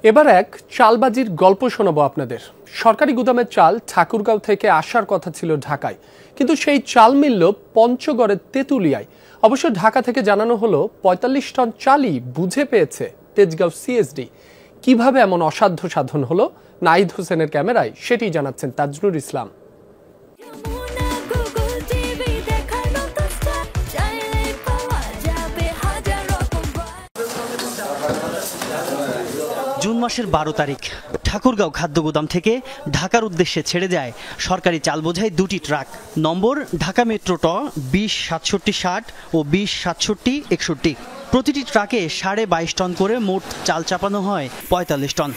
এবার এক চালবাজির গল্প শোনাবো আপনাদের। সরকারি গুদামের চাল ঠাকুরগাঁও থেকে আসার কথা ছিল ঢাকায়, কিন্তু সেই চাল মিলল পঞ্চগড়ের তেঁতুলিয়ায়। অবশ্য ঢাকা থেকে জানানো হলো ৪৫ টন চালই বুঝে পেয়েছে তেজগাঁও সিএসডি। কিভাবে এমন অসাধ্য সাধন হলো নাহিদ হোসেনের ক্যামেরায়, সেটি জানাচ্ছেন তাজনুর ইসলাম। জুন মাসের ১২ তারিখ ঠাকুরগাঁও খাদ্য গুদাম থেকে ঢাকার উদ্দেশ্যে ছেড়ে যায় সরকারি চাল বোঝাই দুটি ট্রাক। নম্বর ঢাকা মেট্রো ট ২০/৬৭/৬০ ও ২০/৬৭/৬১। প্রতিটি ট্রাকে ২.৫ টন করে মোট চাল চাপানো হয় ৪৫ টন।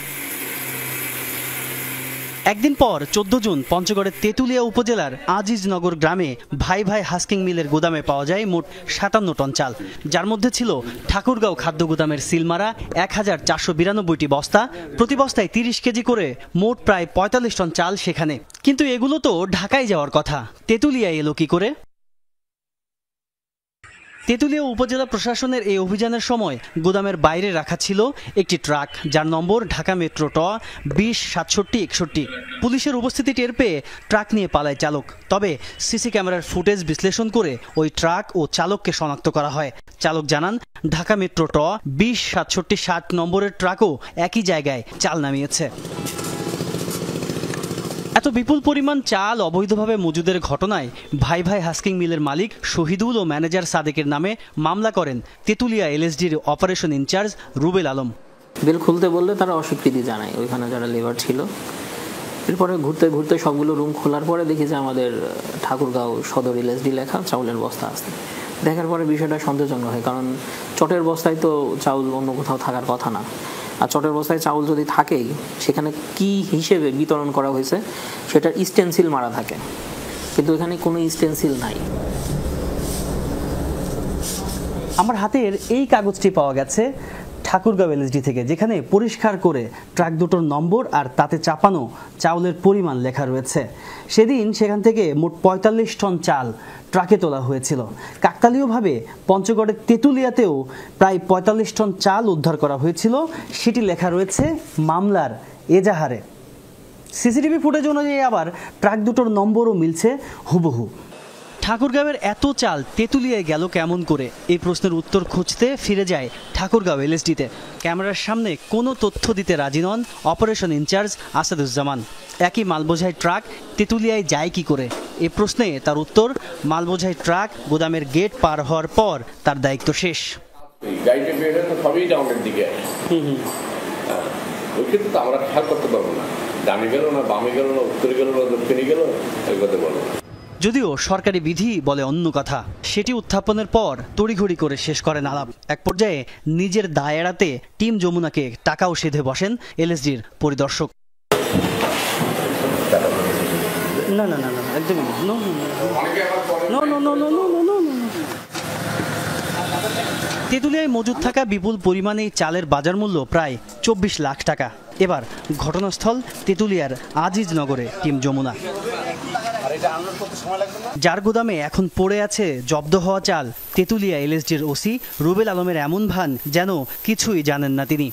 একদিন পর ১৪ জুন পঞ্চগড়ের তেঁতুলিয়া উপজেলার আজিজনগর গ্রামে ভাই ভাই হাস্কিং মিলের গুদামে পাওয়া যায় মোট ৫৭ টন চাল, যার মধ্যে ছিল ঠাকুরগাঁও খাদ্য গুদামের সিলমারা ১,৪৯২টি বস্তা, প্রতি বস্তায় ৩০ কেজি করে, মোট প্রায় ৪৫ টন চাল সেখানে। কিন্তু এগুলো তো ঢাকায় যাওয়ার কথা, তেঁতুলিয়া এলো কি করে? তেঁতুলিয়া উপজেলা প্রশাসনের এই অভিযানের সময় গুদামের বাইরে রাখা ছিল একটি ট্রাক, যার নম্বর ঢাকা মেট্রো ট ২০/৬৭/৬১। পুলিশের উপস্থিতি টের পেয়ে ট্রাক নিয়ে পালায় চালক। তবে সিসি ক্যামেরার ফুটেজ বিশ্লেষণ করে ওই ট্রাক ও চালককে শনাক্ত করা হয়। চালক জানান, ঢাকা মেট্রো ট ২০/৬৭/৬০ নম্বরের ট্রাকও একই জায়গায় চাল নামিয়েছে। এত বিপুল পরিমাণ চাল অবৈধভাবে মজুদের ঘটনায় ভাই ভাই হাস্কিং মিলের মালিক শহীদুল ও ম্যানেজার সাদেকের নামে মামলা করেন তেঁতুলিয়া এলএসডির অপারেশন ইনচার্জ রুবেল আলম। বিল খুলতে বললে তারা অস্বীকৃতি জানায়, ওইখানে যারা লেবার ছিল। এরপরে ঘুরতে ঘুরতে সবগুলো রুম খোলার পরে দেখি যে আমাদের ঠাকুরগাঁও সদর এলএসডি লেখা চাউলের বস্তা আছে। দেখার পরে বিষয়টা সন্দেহজনক হয়, কারণ চটের বস্তায় তো চাউল অন্য কোথাও থাকার কথা না। আর চটের বস্তায় চাউল যদি থাকেই, সেখানে কি হিসেবে বিতরণ করা হয়েছে সেটার স্টেনসিল মারা থাকে, কিন্তু এখানে কোনো স্টেনসিল নাই। আমার হাতের এই কাগজটি পাওয়া গেছে ঠাকুরগাঁও এলএসডি থেকে, যেখানে পরিষ্কার করে ট্রাক দুটোর নম্বর আর তাতে চাপানো চাউলের পরিমাণ লেখা রয়েছে। সেদিন সেখান থেকে মোট ৪৫ টন চাল ট্রাকে তোলা হয়েছিল। কাকতালীয়ভাবে পঞ্চগড়ের তেঁতুলিয়াতেও প্রায় ৪৫ টন চাল উদ্ধার করা হয়েছিল, সেটি লেখা রয়েছে মামলার এজাহারে। সিসিটিভি ফুটেজ অনুযায়ী আবার ট্রাক দুটোর নম্বরও মিলছে হুবহু। ঠাকুরগাঁওয়ের এত চাল তেঁতুলিয়ায় গেল কেমন করে, এই প্রশ্নের উত্তর খুঁজতে ফিরে যায় ঠাকুরগাঁও এলএসডিতে। ক্যামেরার সামনে কোনো তথ্য দিতে রাজি নন অপারেশন ইনচার্জ আসাদুজ্জামান। একই মালবোঝাই ট্রাক তেঁতুলিয়ায় যায় কি করে, এ প্রশ্নে তার উত্তর, মালবোঝাই ট্রাক গুদামের গেট পার হওয়ার পর তার দায়িত্ব শেষ। আমরা খেয়াল করতে পারবো না, ডানে গেল না, বামে গেল না, উত্তরে গেল না, দক্ষিণে গেল, এই কথা বলবো না। যদিও সরকারি বিধি বলে অন্য কথা, সেটি উত্থাপনের পর তড়িঘড়ি করে শেষ করেন আলাপ। এক পর্যায়ে নিজের দায় এড়াতে টিম যমুনাকে টাকাও সেধে বসেন এলএসডির পরিদর্শক। না না না না একদমই তেঁতুলিয়ায় মজুদ থাকা বিপুল পরিমাণে চালের বাজার মূল্য প্রায় ২৪ লাখ টাকা। এবার ঘটনাস্থল তেঁতুলিয়ার আজিজনগরে টিম যমুনা। যার গুদামে এখন পড়ে আছে জব্দ হওয়া চাল, তেঁতুলিয়া এলএসডির ওসি রুবেল আলমের এমন ভান যেন কিছুই জানেন না তিনি।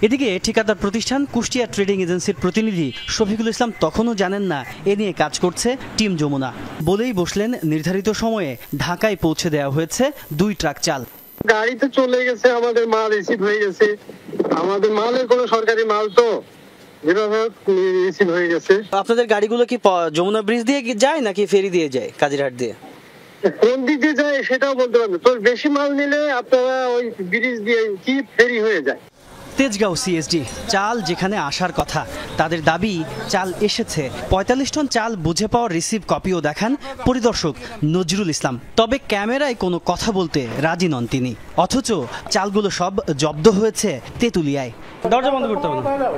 এদিকে ঠিকাদার প্রতিষ্ঠান কুষ্টিয়া ট্রেডিং এজেন্সির প্রতিনিধি শফিকুল ইসলাম তখনও জানেন না এ নিয়ে কাজ করছে টিম যমুনা। বলেই বসলেন নির্ধারিত সময়ে ঢাকায় পৌঁছে দেওয়া হয়েছে ২ ট্রাক চাল। গাড়িতে চলে গেছে, আমাদের মাল রিসিভ হয়ে গেছে। আমাদের মালের কোনো সরকারি মাল তো যেভাবে রিসিভ হয়ে গেছে। আপনাদের গাড়িগুলো কি যমুনা ব্রিজ দিয়ে যায় নাকি ফেরি দিয়ে যায়, কাজিরহাট দিয়ে? কোন দিক দিয়ে যায় সেটাও বলতে পারবেন। তো বেশি মাল নিলে আপনারা ওই ব্রিজ দিয়ে কি ফেরি হয়ে যায়। তেজগাঁও সিএসডি চাল যেখানে আসার কথা, তাদের দাবি চাল এসেছে। ৪৫ টন চাল বুঝে পাওয়ার রিসিভ কপিও দেখান পরিদর্শক নজরুল ইসলাম। তবে ক্যামেরায় কোনো কথা বলতে রাজি নন তিনি, অথচ চালগুলো সব জব্দ হয়েছে তেঁতুলিয়ায়। দরজা বন্ধ করতে হবে না।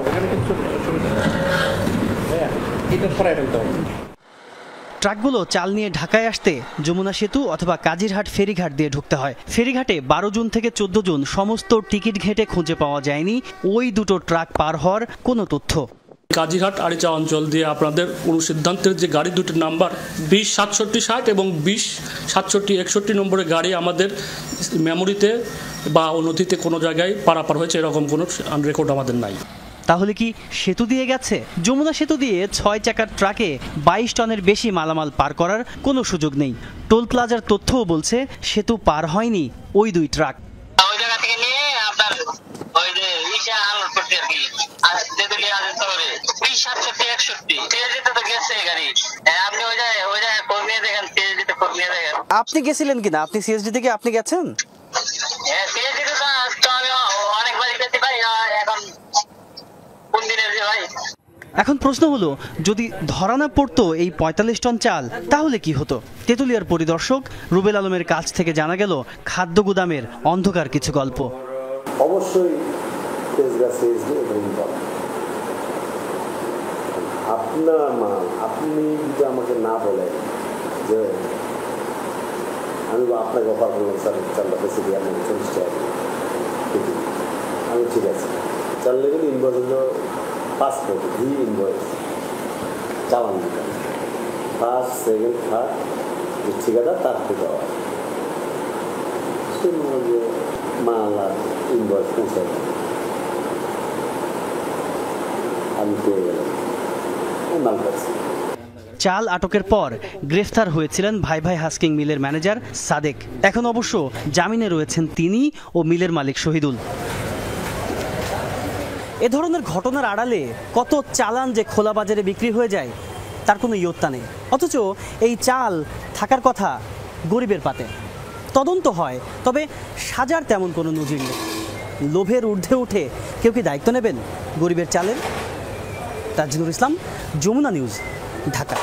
ট্রাকগুলো চাল নিয়ে ঢাকায় আসতে যমুনা সেতু অথবা কাজিরহাট ফেরিঘাট দিয়ে ঢুকতে হয়। ফেরিঘাটে ১২ জুন থেকে ১৪ জুন সমস্ত টিকিট ঘেঁটে খুঁজে পাওয়া যায়নি ওই দুটো ট্রাক পার হওয়ার কোনো তথ্য। কাজিরহাট আরিচা অঞ্চল দিয়ে আপনাদের অনুসিদ্ধান্তের যে গাড়ি দুটির নাম্বার 20-67-60 এবং 20-67-61 নম্বরের গাড়ি আমাদের মেমোরিতে বা নথিতে কোনো জায়গায় পারাপার হয়েছে এরকম কোনো রেকর্ড আমাদের নাই। তাহলে কি সেতু দিয়ে গেছে? যমুনা সেতু দিয়ে 6 চাকার ট্রাকে 22 টনের বেশি মালামাল পার করার কোনো সুযোগ নেই। টোল প্লাজার তথ্যও বলছে সেতু পার হয়নি ওই 2 ট্রাক। ওই জায়গা থেকে নিয়ে আপনার ওই যে ইসা আনলোড করতে আর কি তেতুলিয়া শহরে 20-67-61 তেজেতে তো গেছে গাড়ি। আপনি ওই জায়গায় কমিয়ে দেখেন, তেজেতে কমিয়ে দেখেন। আপনি গেছিলেন কিনা? আপনি সিএসডি থেকে আপনি গেছেন? হ্যাঁ, তেজেতে তো আমি অনেকবার যেতে পারি এখন কোন দিনের যে ভাই। এখন প্রশ্ন হলো, যদি ধরা না পড়তো এই 45 টন চাল তাহলে কি হতো? তেতুলিয়ার পরিদর্শক রুবেল আলমের কাছ থেকে জানা গেল খাদ্য গুদামের অন্ধকার কিছু গল্প। অবশ্যই আপনার মাল আপনি যদি আমাকে না বলেন যে আমি আপনাকে অফার করলাম স্যার চালটা বেশি দিয়ে আপনাকে 40 টাকা আমি ঠিক আছে চাল লেগে ইনভয়েস হলো 5 কোটি ইনভয়েস চালান দিতে 1st, 2nd, 3rd যে ঠিকাদার তার থেকে দেওয়া সে যে মাল আর ইনভয়েস পৌঁছায় আমি পেয়ে গেলাম মাল পাচ্ছি। চাল আটকের পর গ্রেফতার হয়েছিলেন ভাই ভাই হাস্কিং মিলের ম্যানেজার সাদেক। এখন অবশ্য জামিনে রয়েছেন তিনি ও মিলের মালিক শহীদুল। এ ধরনের ঘটনার আড়ালে কত চালান যে খোলা বাজারে বিক্রি হয়ে যায় তার কোনো ইয়ত্তা নেই। অথচ এই চাল থাকার কথা গরিবের পাতে। তদন্ত হয়, তবে সাজার তেমন কোনো নজির নেই। লোভের ঊর্ধ্বে উঠে কেউ কি দায়িত্ব নেবেন গরিবের চালের? তাজনুর ইসলাম, যমুনা নিউজ, ঢাকা।